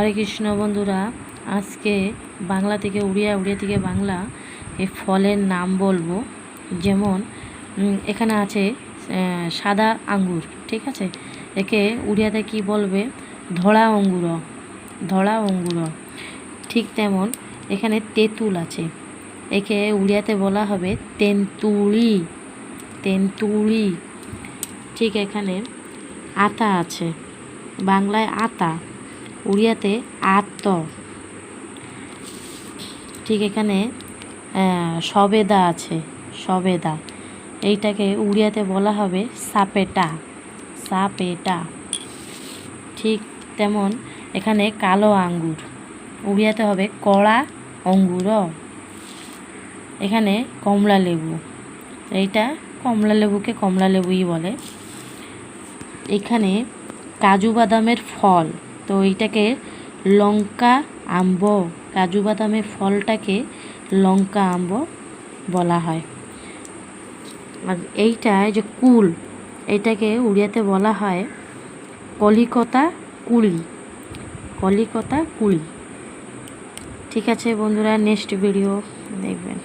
হরে কৃষ্ণ বন্ধুরা, আজকে বাংলা থেকে উড়িয়া, উড়িয়া থেকে বাংলা এই ফলের নাম বলবো। যেমন এখানে আছে সাদা আঙ্গুর, ঠিক আছে, একে উড়িয়াতে কি বলবে? ধড়া অঙ্গুর, ধড়া অঙ্গুর। ঠিক তেমন এখানে তেঁতুল আছে, একে উড়িয়াতে বলা হবে তেন্তুলি, তেন্তুলি। ঠিক এখানে আতা আছে, বাংলায় আতা, উড়িয়াতে আত। ঠিক এখানে সবেদা আছে, সবেদা, এইটাকে উড়িয়াতে বলা হবে সাপেটা, সাপেটা। ঠিক তেমন এখানে কালো আঙ্গুর, উড়িয়াতে হবে কড়া অঙ্গুর। এখানে কমলা লেবু, এইটা কমলা লেবুকে কমলা লেবুই বলে। এখানে কাজু বাদামের ফল, তো এইটাকে লঙ্কা আম্ব, কাজু বাদামের ফলটাকে লঙ্কা আম্ব বলা হয়। আর এইটা যে কুল, এইটাকে উড়িয়াতে বলা হয় কলিকতা কুলি, কলিকতা কুলি। ঠিক আছে বন্ধুরা, নেক্সট ভিডিও দেখবেন।